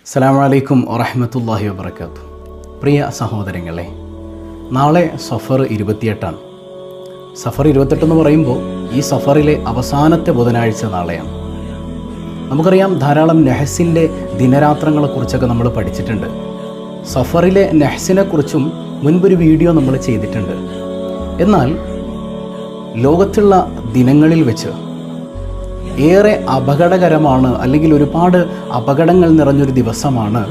അസ്സലാമു അലൈക്കും വറഹ്മത്തുള്ളാഹി വബറകാതുഹു. പ്രിയ സഹോദരങ്ങളെ, നാളെ സഫർ 28 സഫർ 28 എന്ന് പറയുമ്പോൾ ഈ സഫറിലെ അവസാനത്തെ ബുധനാഴ്ച നാളെയാണ്. നമുക്കറിയാം, ധാരാളം നെഹ്സിൻ്റെ ദിനരാത്രങ്ങളെക്കുറിച്ചൊക്കെ നമ്മൾ പഠിച്ചിട്ടുണ്ട്. സഫറിലെ നെഹ്സിനെക്കുറിച്ചും മുൻപൊരു വീഡിയോ നമ്മൾ ചെയ്തിട്ടുണ്ട്. എന്നാൽ ലോകത്തുള്ള ദിനങ്ങളിൽ വെച്ച് ഏറെ അപകടകരമാണ്, അല്ലെങ്കിൽ ഒരുപാട് അപകടങ്ങൾ നിറഞ്ഞൊരു ദിവസമാണ്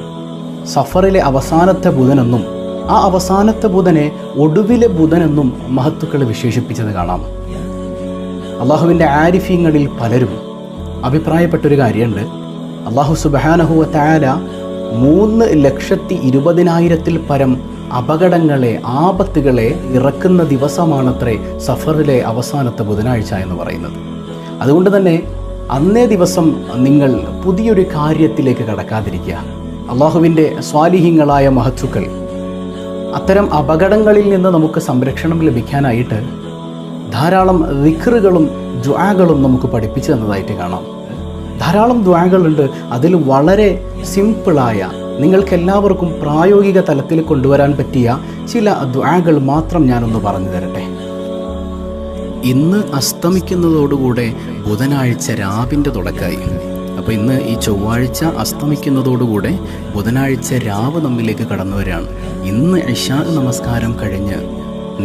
സഫറിലെ അവസാനത്തെ ബുധനെന്നും ആ അവസാനത്തെ ബുധനെ ഒടുവിലെ ബുധനെന്നും മഹത്തുക്കൾ വിശേഷിപ്പിച്ചത് കാണാം. അള്ളാഹുവിൻ്റെ ആരിഫീങ്ങളിൽ പലരും അഭിപ്രായപ്പെട്ടൊരു കാര്യമുണ്ട്. അള്ളാഹു സുബ്ഹാനഹു വ തആല 3,20,000-ൽ പരം അപകടങ്ങളെ, ആപത്തുകളെ ഇറക്കുന്ന ദിവസമാണത്രേ സഫറിലെ അവസാനത്തെ ബുധനാഴ്ച എന്ന് പറയുന്നത്. അതുകൊണ്ട് തന്നെ അന്നേ ദിവസം നിങ്ങൾ പുതിയൊരു കാര്യത്തിലേക്ക് കടക്കാതിരിക്കുക. അള്ളാഹുവിൻ്റെ സ്വാലിഹീങ്ങളായ മഹത്തുക്കൾ അത്തരം അപകടങ്ങളിൽ നിന്ന് നമുക്ക് സംരക്ഷണം ലഭിക്കാനായിട്ട് ധാരാളം ദിക്റുകളും ദുആകളും നമുക്ക് പഠിപ്പിച്ചു തന്നതായിട്ട് കാണാം. ധാരാളം ദുആകളുണ്ട്. അതിൽ വളരെ സിമ്പിളായ, നിങ്ങൾക്കെല്ലാവർക്കും പ്രായോഗിക തലത്തിൽ കൊണ്ടുവരാൻ പറ്റിയ ചില ദുആകൾ മാത്രം ഞാനൊന്ന് പറഞ്ഞു തരട്ടെ. ഇന്ന് അസ്തമിക്കുന്നതോടുകൂടെ ബുധനാഴ്ച രാവിൻ്റെ തുടക്കമായി. അപ്പോൾ ഇന്ന് ഈ ചൊവ്വാഴ്ച അസ്തമിക്കുന്നതോടുകൂടെ ബുധനാഴ്ച രാവ് നമ്മിലേക്ക് കടന്നു വരികയാണ്. ഇന്ന് ഇശാ നമസ്കാരം കഴിഞ്ഞ്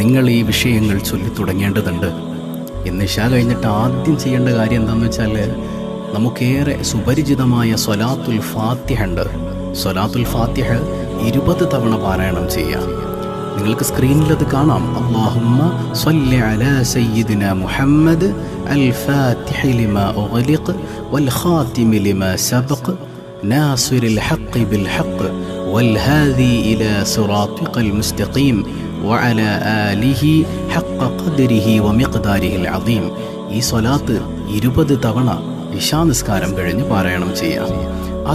നിങ്ങൾ ഈ വിഷയങ്ങൾ ചൊല്ലി തുടങ്ങേണ്ടതുണ്ട്. ഇന്ന് ഇശാ കഴിഞ്ഞിട്ട് ആദ്യം ചെയ്യേണ്ട കാര്യം എന്താണെന്ന് വെച്ചാൽ, നമുക്കേറെ സുപരിചിതമായ സ്വലാത്തുൽ ഫാത്തിഹ ഉണ്ട്. സ്വലാത്തുൽ ഫാത്തിഹ 20 തവണ പാരായണം ചെയ്യുക. നിങ്ങൾക്ക് സ്ക്രീനിൽ അത് കാണാം. അല്ലാഹുമ്മ സ്വല്ലി അലാ സയ്യിദിനാ മുഹമ്മദ് അൽ ഫാത്തിഹി ലിമാ ഉഗ്ലിഖ് വൽ ഖാതിമി ലിമാ സബഖ് നാസിറിൽ ഹഖ് ബിൽ ഹഖ് വൽ ഹാദി ഇലാ സിറാത്തിഖൽ മുസ്തഖീം വഅലാ ആലിഹി ഹഖ് ഖദ്രിഹി വമിഖ്ദാരിഹിൽ അദീം. ഈ സ്വലാത്ത് 20 തവണ ഇശാ നിസ്കാരം കഴിഞ്ഞ് പാരായണം ചെയ്യാം.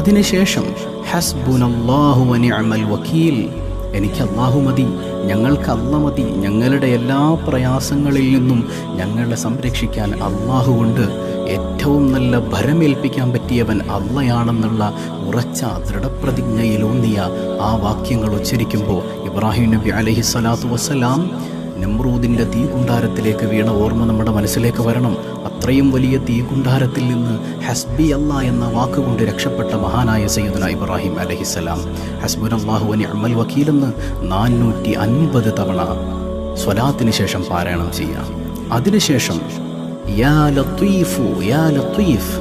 അതിനുശേഷം ഹസ്ബുനല്ലാഹു വനിഅമൽ വക്കീൽ, എനിക്ക് അല്ലാഹു മതി, ഞങ്ങൾക്ക് അല്ലാഹ് മതി, ഞങ്ങളുടെ എല്ലാ പ്രയാസങ്ങളിൽ നിന്നും ഞങ്ങളെ സംരക്ഷിക്കാൻ അല്ലാഹു ഉണ്ട്, ഏറ്റവും നല്ല ഭരമേൽപ്പിക്കാൻ പറ്റിയവൻ അല്ലാഹയാണെന്നുള്ള ഉറച്ച ദൃഢപ്രതിജ്ഞയിലൂന്നിയ ആ വാക്യങ്ങൾ ഉച്ചരിക്കുമ്പോൾ ഇബ്രാഹിം നബി അലൈഹിസ്സലാത്തു വസ്സലാം നമ്രൂദിൻ്റെ തീകുണ്ടാരത്തിലേക്ക് വീണ ഓർമ്മ നമ്മുടെ മനസ്സിലേക്ക് വരണം. അത്രയും വലിയ തീകുണ്ടാരത്തിൽ നിന്ന് ഹസ്ബി അല്ലാ എന്ന വാക്കുകൊണ്ട് രക്ഷപ്പെട്ട മഹാനായ സയ്യിദുനാ ഇബ്രാഹിം അലൈഹിസ്സലാം ഹസ്ബുനല്ലാഹു വനിഅമൽ വക്കീൽ എന്ന് 450 തവണ സ്വലാത്തിന് ശേഷം പാരായണം ചെയ്യാം. അതിനുശേഷം യാ ലത്തീഫു യാ ലത്തീഫ്,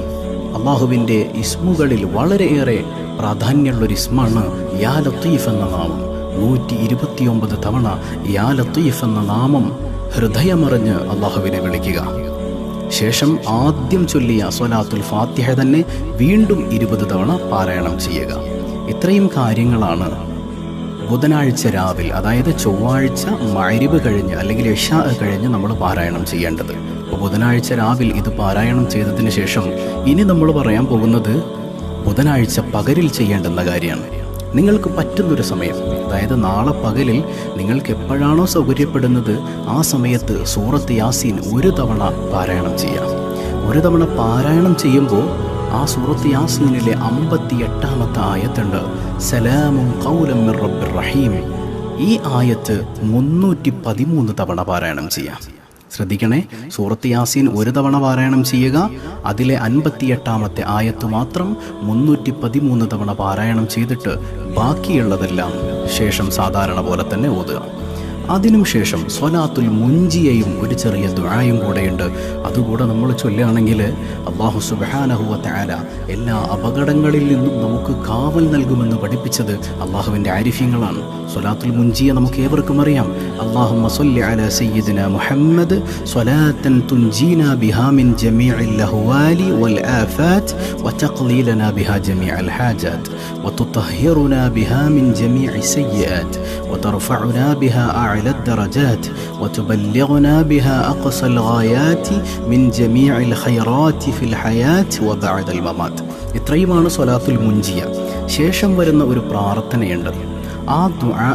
അള്ളാഹുവിൻ്റെ ഇസ്മുകളിൽ വളരെയേറെ പ്രാധാന്യമുള്ളൊരു ഇസ്മാണ് യാ ലത്തീഫ് എന്ന നാമം. 129 തവണ യാ ലത്തീഫ് എന്ന നാമം ഹൃദയമറിഞ്ഞ് അള്ളാഹുവിനെ വിളിക്കുക. ശേഷം ആദ്യം ചൊല്ലിയ സ്വലാത്തുൽ ഫാത്തിഹ തന്നെ വീണ്ടും 20 തവണ പാരായണം ചെയ്യുക. ഇത്രയും കാര്യങ്ങളാണ് ബുധനാഴ്ച രാവിൽ, അതായത് ചൊവ്വാഴ്ച മഗ്രിബ് കഴിഞ്ഞ് അല്ലെങ്കിൽ ഇശാ കഴിഞ്ഞ് നമ്മൾ പാരായണം ചെയ്യേണ്ടത്. അപ്പോൾ ബുധനാഴ്ച രാവിൽ ഇത് പാരായണം ചെയ്തതിന് ശേഷം ഇനി നമ്മൾ പറയാൻ പോകുന്നത് ബുധനാഴ്ച പകലിൽ ചെയ്യേണ്ടുന്ന കാര്യമാണ്. നിങ്ങൾക്ക് പറ്റുന്നൊരു സമയം, അതായത് നാളെ പകലിൽ നിങ്ങൾക്ക് എപ്പോഴാണോ സൗകര്യപ്പെടുന്നത് ആ സമയത്ത് സൂറത്ത് യാസീൻ 1 തവണ പാരായണം ചെയ്യാം. 1 തവണ പാരായണം ചെയ്യുമ്പോൾ ആ സൂറത്ത് യാസീനിലെ 58-ാമത്തെ ആയത്തുണ്ട്, സലാമുൻ ഖൗലൻ മിർ റബ്ബിർ റഹീം. ഈ ആയത്ത് 313 തവണ പാരായണം ചെയ്യാം. ശ്രദ്ധിക്കണേ, സൂറത്ത് യാസീൻ 1 തവണ പാരായണം ചെയ്യുക. അതിലെ 58-ാമത്തെ ആയത്ത് മാത്രം 313 തവണ പാരായണം ചെയ്തിട്ട് ബാക്കിയുള്ളതെല്ലാം ശേഷം സാധാരണ പോലെ തന്നെ ഓതുക. അതിനും ശേഷം സ്വലാത്തുൽ മുൻജിയയും ഒരു ചെറിയ ദുആയും കൂടെയുണ്ട്. അതുകൂടെ നമ്മൾ ചൊല്ലുകയാണെങ്കിൽ അല്ലാഹു സുബ്ഹാനഹു വ തആല എല്ലാ അപകടങ്ങളിൽ നിന്നും നമുക്ക് കാവൽ നൽകുമെന്ന് പഠിപ്പിച്ചത് അള്ളാഹുവിൻ്റെ ആരിഫ്യങ്ങളാണ്. സ്വലാത്തുൽ മുൻജിയ നമുക്ക് ഏവർക്കും അറിയാം. അല്ലാഹുമ്മ സ്വല്ലി അലാ സയ്യിദിനാ മുഹമ്മദ് സ്വലാത്തൻ തുൻജീനാ ബിഹാ മിൻ ജമീഇൽ ലഹ്വാലി വൽ ആഫാത്ത് വതഖ്ലീ ലനാ ബിഹാ ജമീഅൽ ഹാജാത്ത് വതുതഹിറുനാ ബിഹാ മിൻ ജമീഇ സയ്യിആത്ത് വതർഫഉനാ ബിഹാ أعلى الدرجات وتبلغنا بها أقصى الغايات من جميع الخيرات في الحياة وبعد الممات. ഇത്രയുമാണ് സ്വലാത്തുൽ മുൻജിയ. ശേഷം വരുന്ന ഒരു പ്രാർത്ഥനയുണ്ട്. ആ ദുആ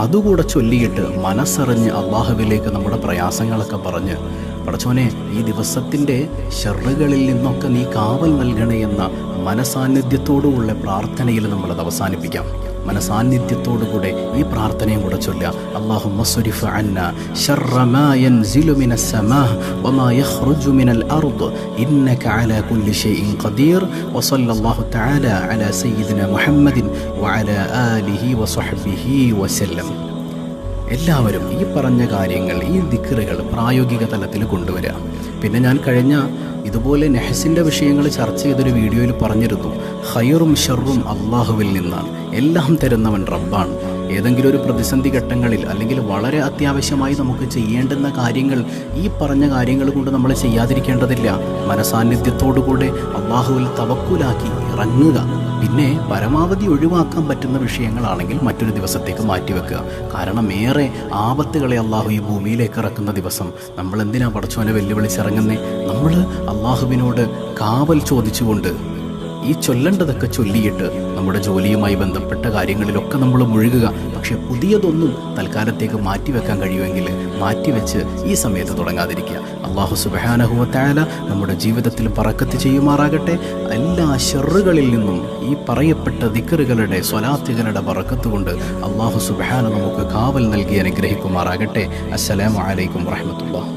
അതുകൂടെ ചൊല്ലിയിട്ട് മനസ്സറിഞ്ഞ് അള്ളാഹുവിലേക്ക് നമ്മുടെ പ്രയാസങ്ങളൊക്കെ പറഞ്ഞ് പടച്ചോനെ ഈ ദിവസത്തിൻ്റെ ഷർറുകളിൽ നിന്നൊക്കെ നീ കാവൽ നൽകണേ എന്ന മനസാന്നിധ്യത്തോടുള്ള പ്രാർത്ഥനയിൽ നമ്മളത് അവസാനിപ്പിക്കാം. മനസാന്നിധ്യത്തോടുകൂടെ ഈ പ്രാർത്ഥനയും കൂടെ ചൊല്ലാം. അല്ലാഹുമ്മ സ്രിഫ് അന്നാ ശർറ മാ യൻസിലു മിനസ് സമാഅ വമാ യഖ്റുജു മിനൽ അർദ് ഇന്നക അലാ കുല്ലി ഷൈഇൻ ഖദീർ വസല്ലല്ലാഹു തആല അലാ സയ്യിദിനാ മുഹമ്മദിൻ വഅലാ ആലിഹി വസഹ്ബിഹി വസല്ലം. എല്ലാവരും ഈ പറഞ്ഞ കാര്യങ്ങൾ, ഈ ദിക്റുകൾ പ്രായോഗിക തലത്തിൽ കൊണ്ടുവരിക. പിന്നെ ഞാൻ കഴിഞ്ഞ ഇതുപോലെ നെഹസിൻ്റെ വിഷയങ്ങൾ ചർച്ച ചെയ്തൊരു വീഡിയോയിൽ പറഞ്ഞിരുന്നു, ഖൈറും ഷർറും അള്ളാഹുവിൽ നിന്നാണ്, എല്ലാം തരുന്നവൻ റബ്ബാണ്. ഏതെങ്കിലും ഒരു പ്രതിസന്ധി ഘട്ടങ്ങളിൽ അല്ലെങ്കിൽ വളരെ അത്യാവശ്യമായി നമുക്ക് ചെയ്യേണ്ടുന്ന കാര്യങ്ങൾ ഈ പറഞ്ഞ കാര്യങ്ങൾ കൊണ്ട് നമ്മൾ ചെയ്യാതിരിക്കേണ്ടതില്ല. മനസാന്നിധ്യത്തോടുകൂടെ അള്ളാഹുവിൽ തവക്കുലാക്കി ഇറങ്ങുക. പിന്നെ പരമാവധി ഒഴിവാക്കാൻ പറ്റുന്ന വിഷയങ്ങളാണെങ്കിൽ മറ്റൊരു ദിവസത്തേക്ക് മാറ്റിവെക്കുക. കാരണം ഏറെ ആപത്തുകളെ അള്ളാഹു ഈ ഭൂമിയിലേക്ക് ഇറക്കുന്ന ദിവസം നമ്മൾ എന്തിനാ പടച്ചോനെ വെല്ലുവിളിച്ചിറങ്ങുന്നേ? നമ്മൾ അള്ളാഹുവിനോട് കാവൽ ചോദിച്ചുകൊണ്ട് ഈ ചൊല്ലേണ്ടതൊക്കെ ചൊല്ലിയിട്ട് നമ്മുടെ ജോലിയുമായി ബന്ധപ്പെട്ട കാര്യങ്ങളിലൊക്കെ നമ്മൾ മുഴുകുക. പക്ഷേ പുതിയതൊന്നും തൽക്കാലത്തേക്ക് മാറ്റിവെക്കാൻ കഴിയുമെങ്കിൽ മാറ്റിവെച്ച് ഈ സമയത്ത് തുടങ്ങാതിരിക്കുക. അല്ലാഹു സുബ്ഹാനഹു വ തആല നമ്മുടെ ജീവിതത്തിൽ ബറക്കത്ത് ചെയ്യുമാറാകട്ടെ. എല്ലാ ശർറുകളിൽ നിന്നും ഈ പറയപ്പെട്ട ദിക്റുകളുടെ സ്വലാത്തുകളുടെ ബറക്കത്ത് കൊണ്ട് അല്ലാഹു സുബ്ഹാന നമുക്ക് കാവൽ നൽകി അനുഗ്രഹിക്കുമാറാകട്ടെ. അസ്സലാമു അലൈക്കും വറഹ്മത്തുള്ളാഹി.